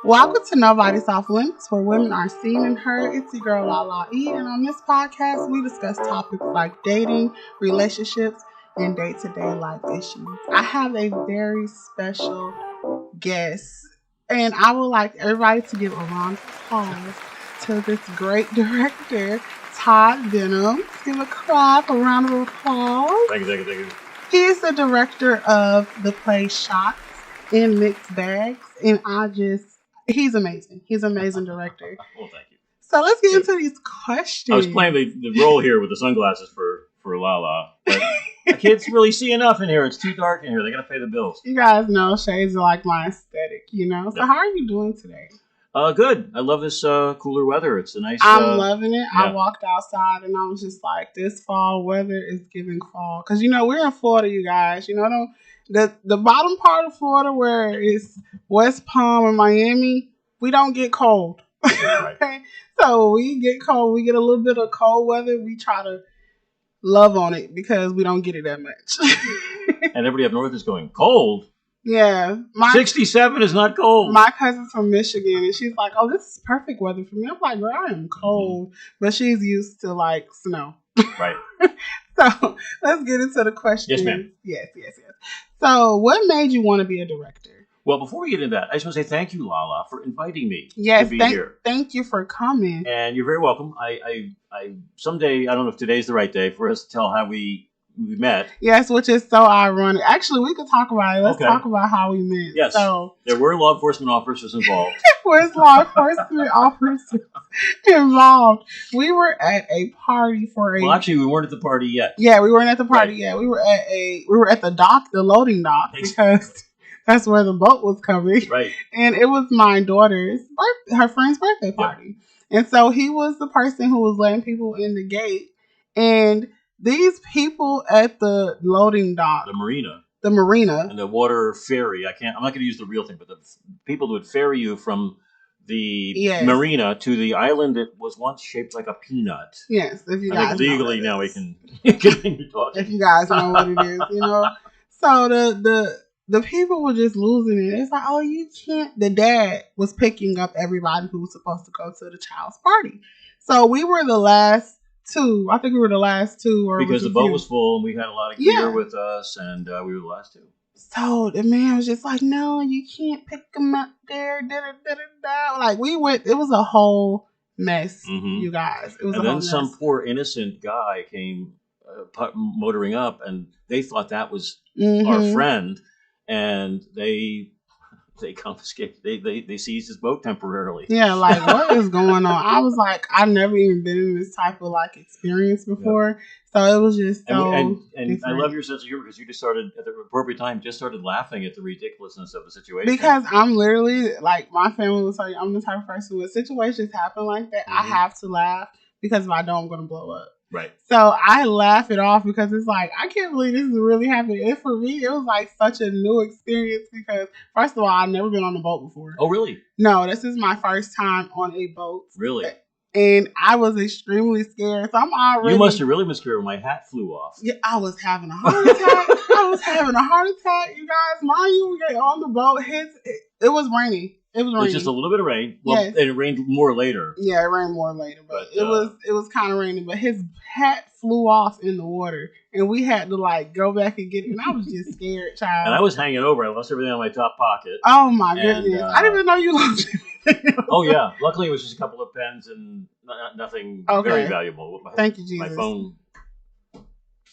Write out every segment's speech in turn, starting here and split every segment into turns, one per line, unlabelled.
Welcome to Nobody's Off Limits, where women are seen and heard. It's your girl Lala E, and on this podcast, we discuss topics like dating, relationships, and day-to-day life issues. I have a very special guest, and I would like everybody to give a round of applause to this great director, Todd Vittum. Give a clap, a round of applause.
Thank you.
He is the director of the play Shots in Mixed Bags, and he's amazing. He's an amazing director.
Well, thank you.
So let's get into these questions.
I was playing the role here with the sunglasses for Lala, but I can't really see enough in here. It's too dark in here. They got to pay the bills.
You guys know shades are like my aesthetic, you know? So How are you doing today?
Good. I love this cooler weather. It's a nice...
I'm loving it.
Yeah.
I walked outside and I was just like, this fall weather is giving fall. Because, you know, we're in Florida, you guys. You know, the bottom part of Florida where it's West Palm and Miami, we don't get cold.
Right.
Okay? So we get cold. We get a little bit of cold weather. We try to love on it because we don't get it that much.
And everybody up north is going, cold?
Yeah.
67 is not cold.
My cousin's from Michigan, and she's like, oh, this is perfect weather for me. I'm like, girl, I am cold. Mm-hmm. But she's used to, like, snow.
Right.
So let's get into the question.
Yes, ma'am.
Yes. So what made you want to be a director?
Well, before we get into that, I just want to say thank you, Lala, for inviting me
to
be here.
Thank you for coming.
And you're very welcome. I someday, I don't know if today's the right day for us to tell how we met.
Yes, which is so ironic. Actually, we could talk about it. Let's talk about how we met.
Yes. So, there were law enforcement officers involved.
Where's law enforcement officers involved? We were at a party for a...
Well, actually, we weren't at the party yet.
Yeah, we weren't at the party yet. We were at the dock, the loading dock, because that's where the boat was coming.
Right.
And it was my daughter's her friend's birthday party. Yep. And so he was the person who was letting people in the gate. And these people at the loading dock, the marina,
and the water ferry. I'm not going to use the real thing, but the people who would ferry you from the marina to the island that was once shaped like a peanut.
Yes, if you guys
legally now we can continue talking.
If you guys know what it is, you know. So the people were just losing it. It's like, oh, you can't. The dad was picking up everybody who was supposed to go to the child's party. So we were the last two. I think we were the last two.
Because the boat was full and we had a lot of gear with us, and we were the last two.
So the man was just like, no, you can't pick them up there. Like, we went, it was a whole mess, you guys. It was
and then some poor innocent guy came motoring up, and they thought that was our friend, and they confiscated. They seized his boat temporarily. Yeah, like, what is going on? I was like, I've never even been in this type of like experience before. Yeah. So it was just so and I love your sense of humor because you just started at the appropriate time. Just started laughing at the ridiculousness of the situation. Because
I'm literally like, my family will tell you, I'm the type of person when situations happen like that, I have to laugh because if I don't, I'm going to blow up.
Right.
So I laugh it off because it's like, I can't believe this is really happening. And for me, it was like such a new experience because, first of all, I've never been on a boat before.
Oh, really?
No, this is my first time on a boat.
Really?
And I was extremely scared. So I'm already...
You must have really been scared when my hat flew off.
Yeah, I was having a heart attack. You guys. Mind you, we got on the boat. It was raining. It was
just a little bit of rain. Well, and it rained more later.
Yeah, it rained more later, but it was kind of raining. But his hat flew off in the water, and we had to like go back and get it. And I was just scared, child.
And I was hanging over. I lost everything in my top pocket.
Oh my goodness! I didn't even know you lost it.
Oh yeah. Luckily, it was just a couple of pens and nothing very valuable.
Thank you, Jesus.
My phone.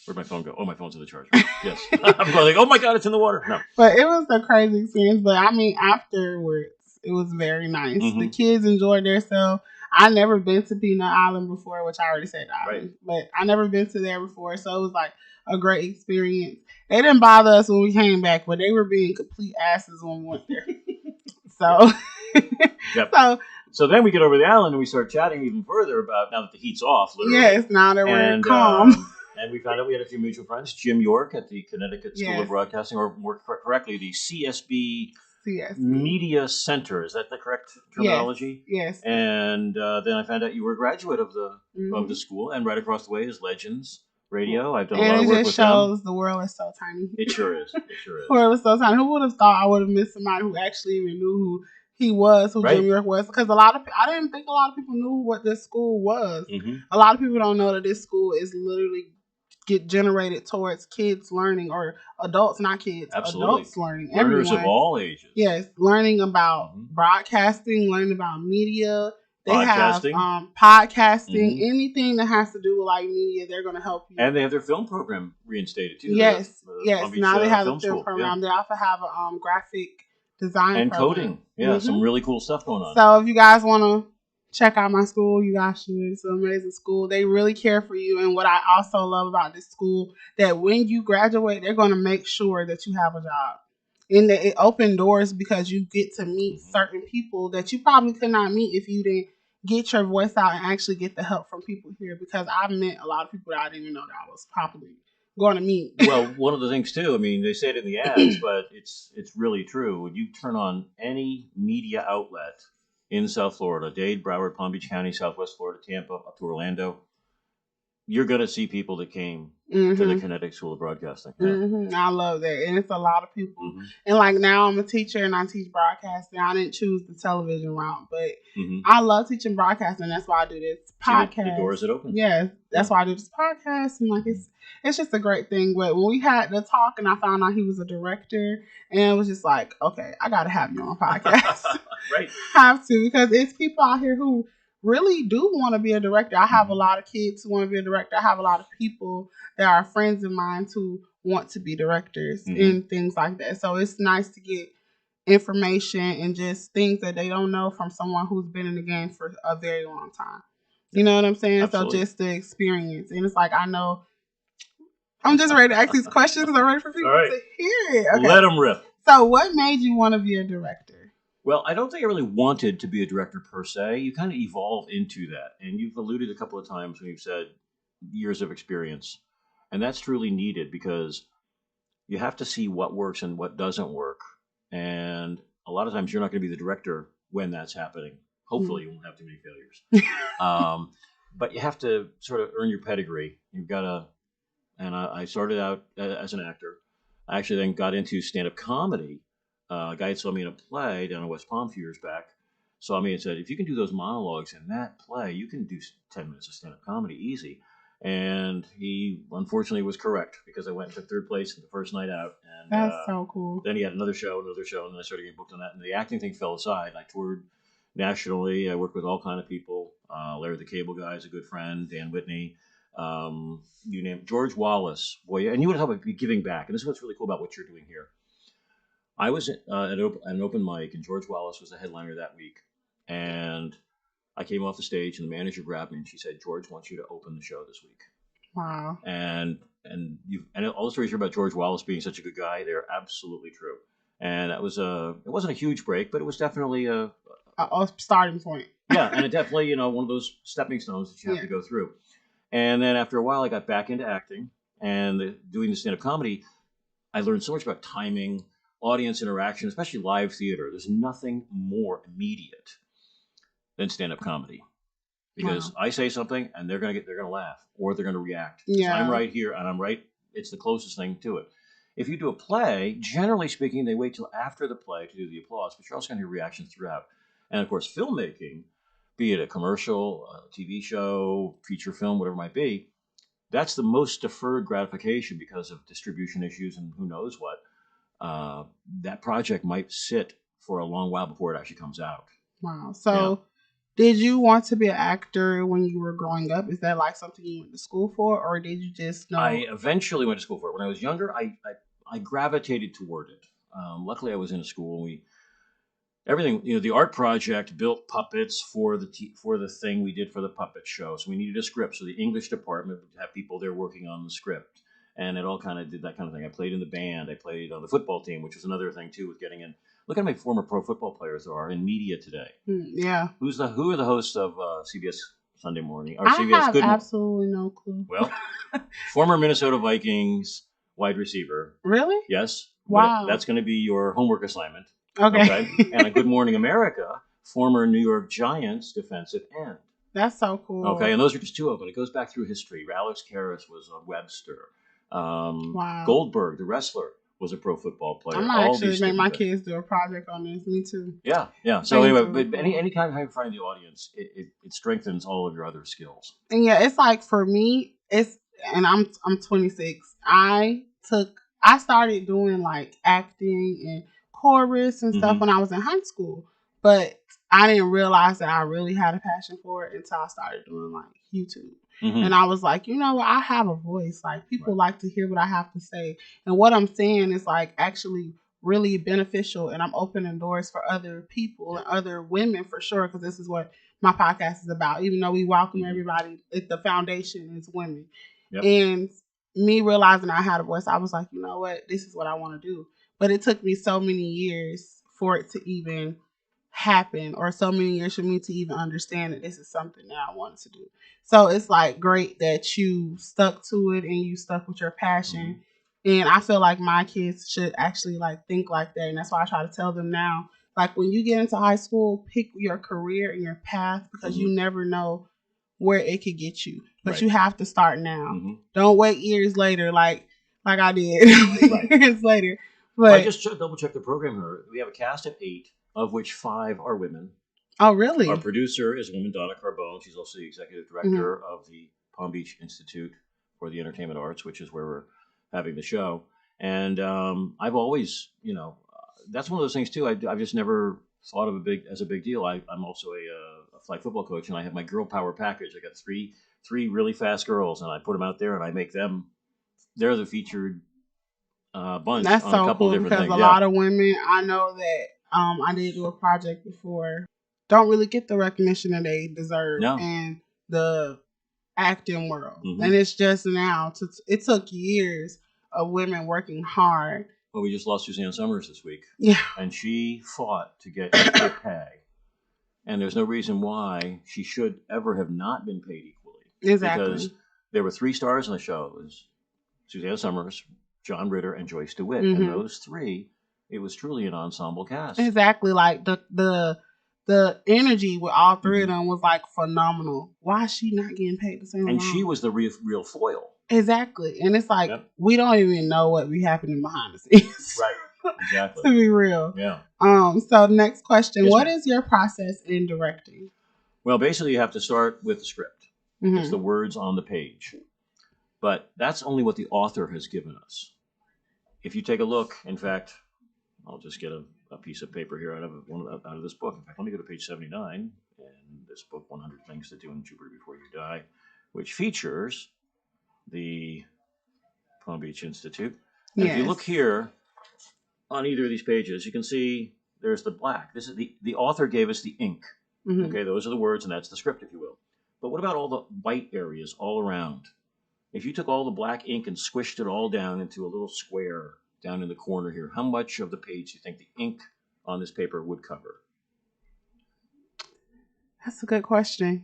Where'd my phone go? Oh, my phone's in the charger. Yes. I'm going like, oh my God, it's in the water. No.
But it was a crazy experience. But I mean, afterwards, it was very nice. The kids enjoyed themselves. I never been to Peanut Island before, which I already said island, but I never been to there before, so it was like a great experience. They didn't bother us when we came back, but they were being complete asses when we went there. So,
So then we get over the island and we start chatting even further about now that the heat's off. Literally.
Yes, now that we're calm.
And we found out we had a few mutual friends. Jim York at the Connecticut School of Broadcasting, or more correctly, the CSB Media Center. Is that the correct terminology?
Yes.
And then I found out you were a graduate of the school, and right across the way is Legends Radio. I've done a lot of work with them. And it just shows
the world is so tiny.
It sure is.
The world is so tiny. Who would have thought I would have missed somebody who actually even knew who he was, who Jim York was, because I didn't think a lot of people knew what this school was.
Mm-hmm.
A lot of people don't know that this school is literally generated towards kids learning, or adults, not kids, adults learning.
Learners of all ages.
Yes, learning about broadcasting, learning about media. They
podcasting.
have podcasting, anything that has to do with like media, they're going to help you.
And they have their film program reinstated too.
Yes, yes. Now they have a film program.
Yeah.
They also have a graphic design
and
program.
coding. Some really cool stuff going on.
So if you guys want to check out my school, you guys should. It's an amazing school. They really care for you. And what I also love about this school, that when you graduate, they're going to make sure that you have a job. And it opened doors because you get to meet certain people that you probably could not meet if you didn't get your voice out and actually get the help from people here. Because I've met a lot of people that I didn't even know that I was probably going to meet.
Well, one of the things too, I mean, they say it in the ads, but it's really true. When you turn on any media outlet in South Florida, Dade, Broward, Palm Beach County, Southwest Florida, Tampa, up to Orlando, you're going to see people that came to the Kinetic School of Broadcasting. Yeah.
I love that. And it's a lot of people. And like now I'm a teacher and I teach broadcasting. I didn't choose the television route, but I love teaching broadcasting. That's why I do this podcast.
The doors that open.
Yeah, that's why I do this podcast. And like it's just a great thing. But when we had the talk and I found out he was a director, and it was just like, okay, I got to have you on a podcast.
Right.
Have to, because it's people out here who really do want to be a director. I have a lot of kids who want to be a director. I have a lot of people that are friends of mine who want to be directors and things like that. So it's nice to get information and just things that they don't know from someone who's been in the game for a very long time. You know what I'm saying? Absolutely. So just the experience. And it's like, I know I'm just ready to ask these questions because I'm ready for people to hear it. Okay.
Let them rip.
So what made you want to be a director?
Well, I don't think I really wanted to be a director per se. You kind of evolve into that. And you've alluded a couple of times when you've said years of experience. And that's truly needed because you have to see what works and what doesn't work. And a lot of times you're not going to be the director when that's happening. Hopefully you won't have too many failures. But you have to sort of earn your pedigree. You've got to, and I started out as an actor. I actually then got into stand-up comedy. A guy saw me in a play down in West Palm a few years back, saw me and said, if you can do those monologues in that play, you can do 10 minutes of stand-up comedy easy. And he unfortunately was correct because I went and took third place in the first night out. And
that's so cool.
Then he had another show, and then I started getting booked on that. And the acting thing fell aside. I toured nationally. I worked with all kind of people. Larry the Cable Guy is a good friend. Dan Whitney. You name it. George Wallace. Boy, and you want to talk about giving back. And this is what's really cool about what you're doing here. I was at an open mic, and George Wallace was the headliner that week. And I came off the stage, and the manager grabbed me, and she said, "George wants you to open the show this week."
Wow.
And all the stories here about George Wallace being such a good guy, they're absolutely true. And it wasn't a huge break, but it was definitely a
starting point.
Yeah, and it definitely, one of those stepping stones that you have to go through. And then after a while, I got back into acting and doing the stand-up comedy. I learned so much about timing, audience interaction, especially live theater. There's nothing more immediate than stand-up comedy, because I say something and they're gonna laugh or they're gonna react.
Yeah.
So I'm right here and I'm right. It's the closest thing to it. If you do a play, generally speaking, they wait till after the play to do the applause, but you're also gonna hear reactions throughout. And of course, filmmaking, be it a commercial, a TV show, feature film, whatever it might be, that's the most deferred gratification because of distribution issues and who knows what. That project might sit for a long while before it actually comes out.
Wow. So did you want to be an actor when you were growing up? Is that like something you went to school for, or did you just know?
I eventually went to school for it. When I was younger, I gravitated toward it. Luckily, I was in a school and everything, the art project built puppets for the thing we did for the puppet show. So we needed a script. So the English department would have people there working on the script. And it all kind of did that kind of thing. I played in the band. I played on the football team, which was another thing too with getting in. Look at how many former pro football players there are in media today.
Yeah.
Who are the hosts of CBS Sunday Morning? Or
I
CBS
have
Good
absolutely no clue.
Well, former Minnesota Vikings wide receiver.
Really?
Yes.
Wow.
That's going to be your homework assignment.
Okay.
And a Good Morning America, former New York Giants defensive end.
That's so cool.
Okay, and those are just two of them. It goes back through history. Alex Karras was on Webster.
Wow.
Goldberg, the wrestler, was a pro football player.
I might actually make my kids do a project on this. Me too.
Yeah, yeah. So anyway, but any kind of how you find the audience, it strengthens all of your other skills.
And yeah, it's like for me, and I'm 26. I started doing like acting and chorus and stuff when I was in high school, but I didn't realize that I really had a passion for it until I started doing like YouTube. And I was like, you know what? I have a voice. Like people like to hear what I have to say. And what I'm saying is like actually really beneficial. And I'm opening doors for other people and other women for sure. Because this is what my podcast is about. Even though we welcome everybody, the foundation is women. Yep. And me realizing I had a voice, I was like, you know what? This is what I want to do. But it took me so many years for it to even happen, or so many years for me to even understand that this is something that I wanted to do. So it's like great that you stuck to it and you stuck with your passion. And I feel like my kids should actually like think like that. And that's why I try to tell them now, like when you get into high school, pick your career and your path, because you never know where it could get you. But you have to start now. Don't wait years later like I did years later. But
I just double checked the program here. We have a cast of 8, of which 5 are women.
Oh, really?
Our producer is a woman, Donna Carbone. She's also the executive director of the Palm Beach Institute for the Entertainment Arts, which is where we're having the show. And I've always, that's one of those things too. I've just never thought of as a big deal. I'm also a flag football coach, and I have my girl power package. I got three really fast girls, and I put them out there, and I make them. They're the featured bunch.
That's
on
so
a couple
cool,
of different
because
things.
a lot of women, I know that I did do a project before, don't really get the recognition that they deserve in the acting world. And it's just now, it took years of women working hard.
Well, we just lost Suzanne Summers this week.
Yeah.
And she fought to get equal pay. And there's no reason why she should ever have not been paid equally.
Exactly.
Because there were 3 stars on the show. It was Suzanne Summers, John Ritter, and Joyce DeWitt. And those 3, it was truly an ensemble cast.
Exactly. Like the energy with all 3 of them was like phenomenal. Why is she not getting paid the same amount?
And she was the real foil.
Exactly. And it's like, we don't even know what be happening behind the scenes.
Right. Exactly.
To be real.
Yeah.
So next question. Yes, what is your process in directing?
Well, basically you have to start with the script. It's the words on the page. But that's only what the author has given us. If you take a look, in fact, I'll just get a piece of paper here out of this book. In fact, let me go to page 79 in this book, 100 Things to Do in Jupiter Before You Die, which features the Palm Beach Institute. And if you look here on either of these pages, you can see there's the black. This is the author gave us the ink. Okay, those are the words, and that's the script, if you will. But what about all the white areas all around? If you took all the black ink and squished it all down into a little square down in the corner here, how much of the page do you think the ink on this paper would cover?
That's a good question,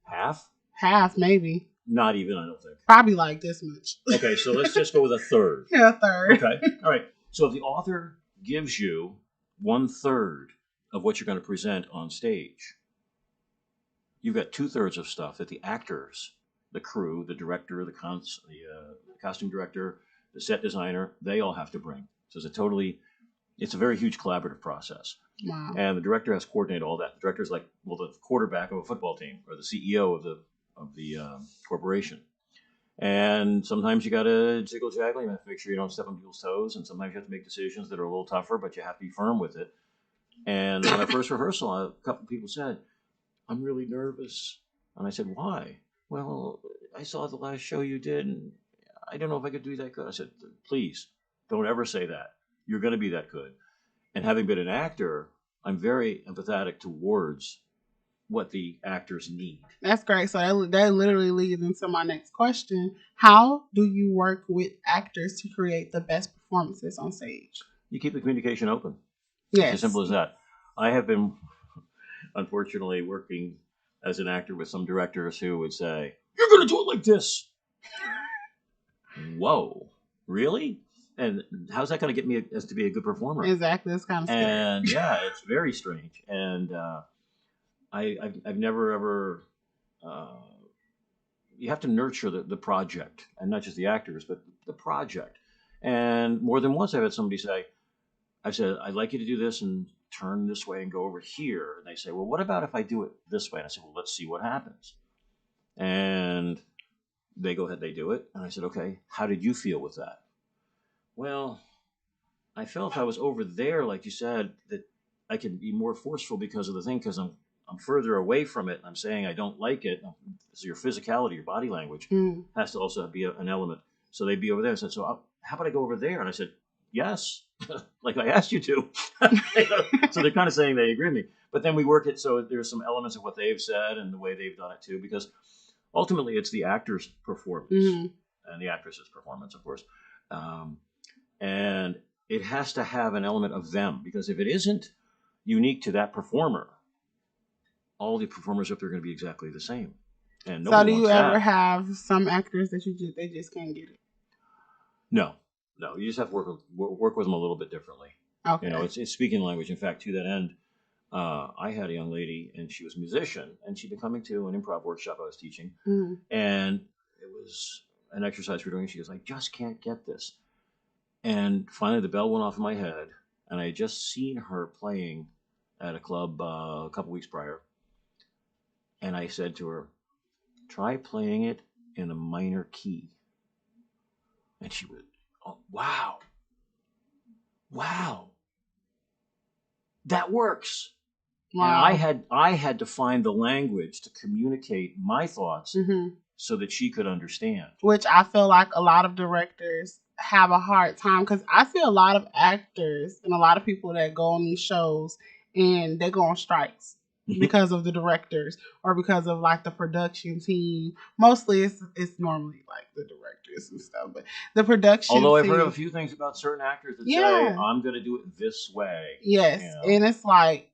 Half?
Half, maybe.
Not even, I don't think.
Probably like this much.
Okay, so let's just go with a third.
Yeah, a third.
Okay, all right. So if the author gives you 1/3 of what you're going to present on stage, you've got 2/3 of stuff that the actors, the crew, the director, the costume director, the set designer, they all have to bring. So it's a very huge collaborative process.
Wow.
And the director has to coordinate all that. The director's like, the quarterback of a football team or the CEO of the corporation. And sometimes you got to jiggle-jaggle. You have to make sure you don't step on people's toes. And sometimes you have to make decisions that are a little tougher, but you have to be firm with it. And on our first rehearsal, a couple of people said, "I'm really nervous." And I said, "Why?" "Well, I saw the last show you did, and I don't know if I could do that good." I said, "Please, don't ever say that. You're going to be that good." And having been an actor, I'm very empathetic towards what the actors need.
That's great. So that literally leads into my next question. How do you work with actors to create the best performances on stage?
You keep the communication open.
Yes.
It's as simple as that. I have been, unfortunately, working as an actor with some directors who would say, "You're going to do it like this." Whoa, really? And how's that going to get me as to be a good performer?
Exactly. It's kind of scary.
And yeah, it's very strange. And I've never ever. You have to nurture the project, and not just the actors, but the project. And more than once I've had somebody say, I said, I'd like you to do this and turn this way and go over here. And they say, well, what about if I do it this way? And I said, well, let's see what happens. And they go ahead, they do it. And I said, okay, how did you feel with that? Well, I felt if I was over there, like you said, that I could be more forceful because of the thing, because I'm further away from it. And I'm saying I don't like it. So your physicality, your body language has to also be an element. So they'd be over there. I said, so how about I go over there? And I said, yes, like I asked you to. So they're kind of saying they agree with me. But then we work it so there's some elements of what they've said and the way they've done it too, because ultimately it's the actor's performance and the actress's performance, of course. And it has to have an element of them, because if it isn't unique to that performer, all the performers up there are going to be exactly the same. And
so do you ever have some actors that they just can't get it?
No, you just have to work with them a little bit differently.
Okay.
It's speaking language. In fact, to that end, I had a young lady, and she was a musician, and she'd been coming to an improv workshop I was teaching, and it was an exercise we were doing. She goes, I just can't get this. And finally, the bell went off in my head, and I had just seen her playing at a club a couple weeks prior. And I said to her, try playing it in a minor key. And she went, oh, wow, that works. Wow. And I had to find the language to communicate my thoughts so that she could understand.
Which I feel like a lot of directors have a hard time, because I see a lot of actors and a lot of people that go on these shows and they go on strikes because of the directors or because of like the production team. Mostly it's normally like the directors and stuff, but the production
Although I've
team,
heard of a few things about certain actors that say, I'm going to do it this way.
Yes. And it's like,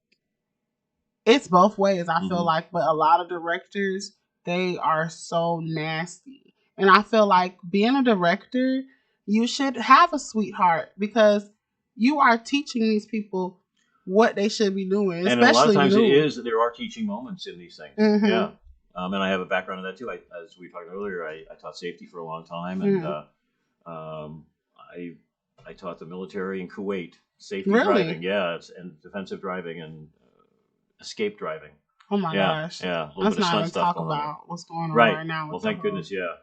it's both ways, I feel like, but a lot of directors, they are so nasty. And I feel like being a director, you should have a sweetheart, because you are teaching these people what they should be doing.
And a lot of times there are teaching moments in these things. Yeah. And I have a background in that too. As we talked earlier, I taught safety for a long time, and I taught the military in Kuwait safety driving, and defensive driving and escape driving.
Oh my gosh!
Yeah,
let's not even talk about what's going on right now.
Well, thank goodness. Yeah.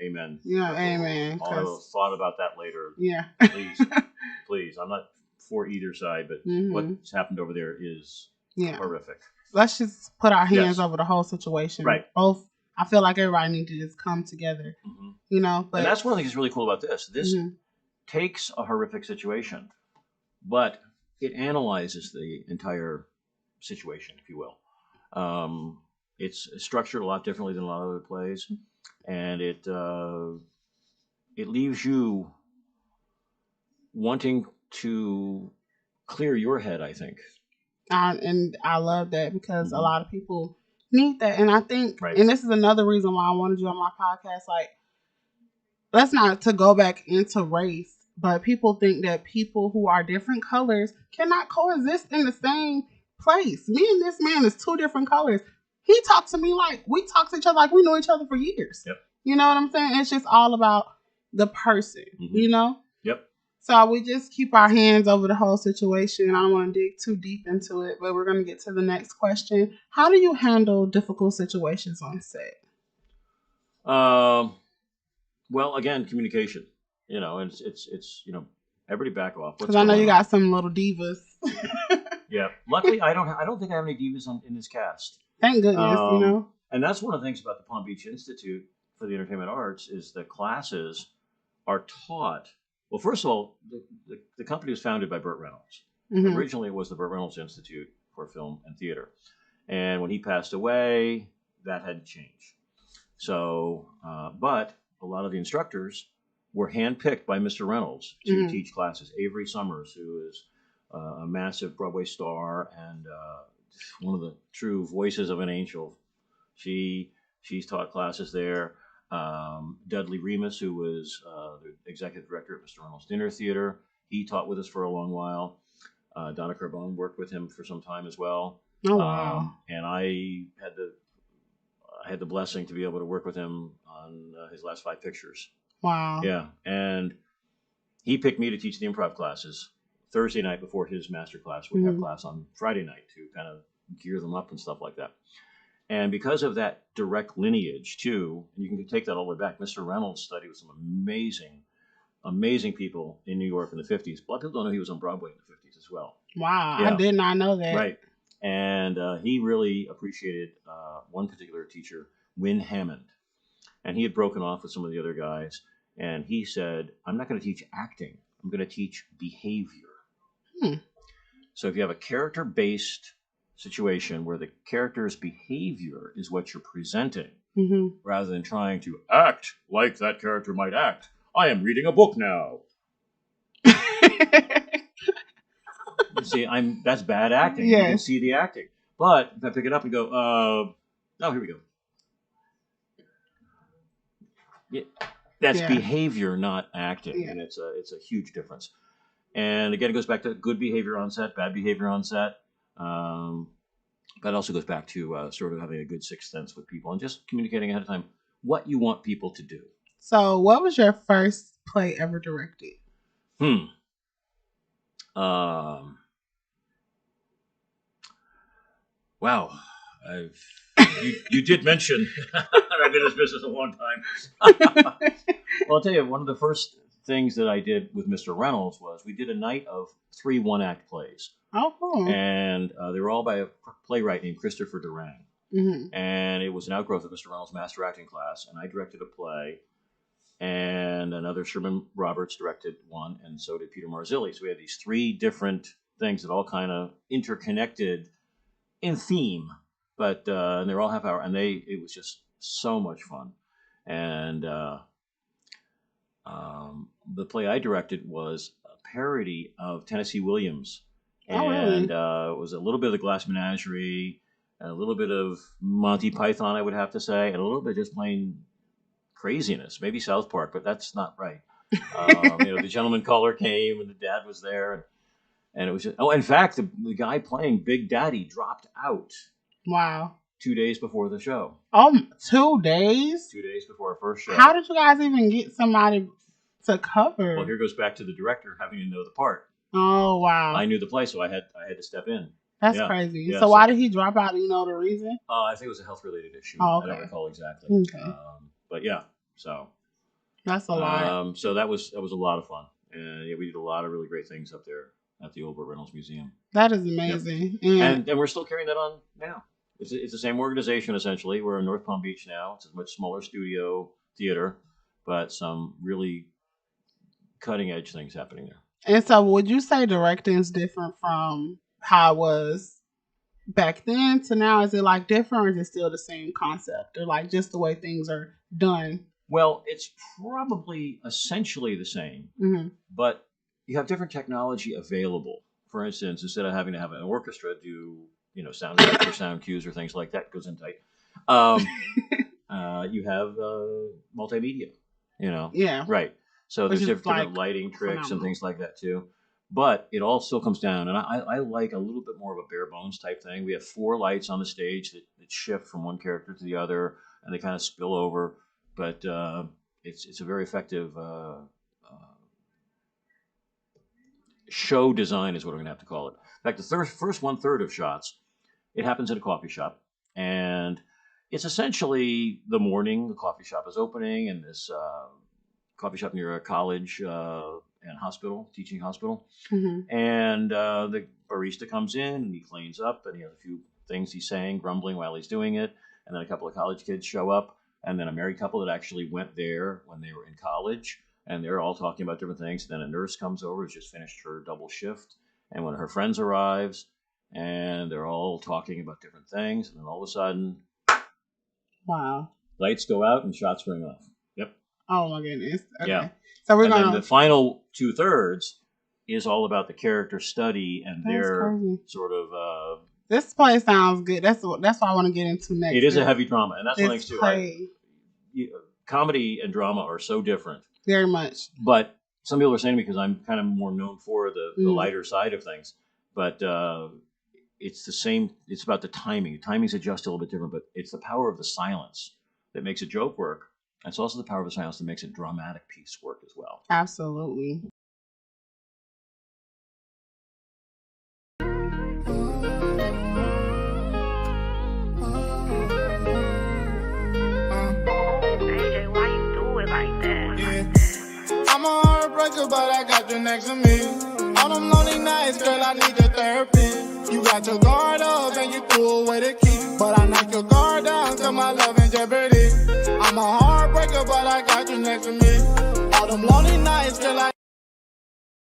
Amen.
Yeah, amen.
I'll have a thought about that later.
Yeah.
Please. I'm not for either side, but what's happened over there is horrific.
Let's just put our hands over the whole situation.
Right.
Both. I feel like everybody needs to just come together. But
and that's one of the things that's really cool about this. This takes a horrific situation, but it analyzes the entire situation, if you will. It's structured a lot differently than a lot of other plays, and it leaves you wanting to clear your head, I think.
And I love that, because a lot of people need that. And I think, and this is another reason why I wanted you on my podcast, like, let's not to go back into race, but people think that people who are different colors cannot coexist in the same place. Me and this man is two different colors. He talked to me like we talk to each other like we know each other for years.
Yep.
You know what I'm saying? It's just all about the person,
Yep.
So we just keep our hands over the whole situation. I don't want to dig too deep into it, but we're going to get to the next question. How do you handle difficult situations on set?
Well, again, communication. And it's everybody back off.
Because I know you got some little divas.
Yeah. Luckily, I don't think I have any divas in this cast.
Thank goodness,
And that's one of the things about the Palm Beach Institute for the Entertainment Arts is the classes are taught. Well, first of all, the company was founded by Burt Reynolds. Originally, it was the Burt Reynolds Institute for Film and Theater. And when he passed away, that had to change. So, but a lot of the instructors were handpicked by Mr. Reynolds to teach classes. Avery Summers, who is a massive Broadway star and one of the true voices of an angel. She's taught classes there. Dudley Remus, who was the executive director at Mr. Reynolds Dinner Theater, he taught with us for a long while. Donna Carbone worked with him for some time as well.
Oh wow!
And I had the blessing to be able to work with him on his last 5 pictures.
Wow!
Yeah, and he picked me to teach the improv classes Thursday night before his master class would have class on Friday night to kind of gear them up and stuff like that. And because of that direct lineage, too, and you can take that all the way back, Mr. Reynolds studied with some amazing people in New York in the 50s. A lot of people don't know he was on Broadway in the 50s as well.
Wow, yeah. I did not know that.
Right. And he really appreciated one particular teacher, Win Hammond. And he had broken off with some of the other guys. And he said, I'm not going to teach acting. I'm going to teach behavior. So if you have a character-based situation where the character's behavior is what you're presenting, rather than trying to act like that character might act. I am reading a book now. You see, that's bad acting. Yes. You can see the acting. But if I pick it up and go, oh, here we go. Yeah, that's behavior, not acting. Yeah. And it's a huge difference. And again, it goes back to good behavior on set, bad behavior on set. That also goes back to sort of having a good sixth sense with people and just communicating ahead of time what you want people to do.
So what was your first play ever directed?
Wow. You did mention I've been in this business a long time. Well, I'll tell you, one of the first things that I did with Mr. Reynolds was we did a night of 3 one-act plays.
Oh, cool.
And they were all by a playwright named Christopher Durang. And it was an outgrowth of Mr. Reynolds' master acting class. And I directed a play. And another Sherman Roberts directed one. And so did Peter Marzilli. So we had these 3 different things that all kind of interconnected in theme. But and they're all half hour. And it was just so much fun. And the play I directed was a parody of Tennessee Williams. And it was a little bit of the Glass Menagerie, and a little bit of Monty Python, I would have to say, and a little bit just plain craziness. Maybe South Park, but that's not right. The gentleman caller came, and the dad was there, and it was just, in fact, the guy playing Big Daddy dropped out.
Wow.
2 days before the show.
2 days?
2 days before our first show.
How did you guys even get somebody to cover?
Well, here goes back to the director having to know the part.
Oh, wow.
I knew the play, so I had to step in.
That's crazy. Yeah, so why did he drop out? Do you know the reason?
I think it was a health-related issue.
Oh, okay.
I don't recall exactly.
Okay.
But yeah, so.
That's a lot.
So that was a lot of fun. And we did a lot of really great things up there at the Old Burt Reynolds Museum.
That is amazing.
Yep. And we're still carrying that on now. It's the same organization, essentially. We're in North Palm Beach now. It's a much smaller studio theater, but some really cutting-edge things happening there.
And so would you say directing is different from how it was back then to now? Is it like different, or is it still the same concept, or like just the way things are done?
Well, it's probably essentially the same, but you have different technology available. For instance, instead of having to have an orchestra do, sound effects or sound cues or things like that, goes in tight. You have multimedia,
Yeah.
Right. So there's different lighting tricks and things like that too. But it all still comes down, and I like a little bit more of a bare bones type thing. We have 4 lights on the stage that shift from one character to the other, and they kind of spill over. But it's a very effective show design is what I'm going to have to call it. In fact, the first 1/3 of shots, it happens at a coffee shop, and it's essentially the morning. The coffee shop is opening, and this coffee shop near a college and hospital, teaching hospital. And the barista comes in, and he cleans up, and he has a few things he's saying, grumbling while he's doing it. And then a couple of college kids show up, and then a married couple that actually went there when they were in college, and they're all talking about different things. Then a nurse comes over, who's just finished her double shift, and one of her friends arrives, and they're all talking about different things, and then all of a sudden,
wow,
lights go out and shots ring off. Yep.
Oh my goodness. Okay.
Yeah.
So
then the final 2/3 is all about the character study and their sort of.
This play sounds good. That's what I want to get into next.
It is a heavy drama, and that's one thing too. Comedy and drama are so different.
Very much.
But some people are saying to me, because I'm kind of more known for the lighter side of things, but it's the same. It's about the timing. The timing's adjusted a little bit different, but it's the power of the silence that makes a joke work. It's also the power of the silence that makes a dramatic piece work as well.
Absolutely.
heartbreaker, but I got you next to me. All them lonely nights, girl, I need your therapy. You got your guard up and you threw away the key. But I knock your guard down, cause my love in jeopardy. I'm a heartbreaker, but I got you next to me. All them lonely nights, girl,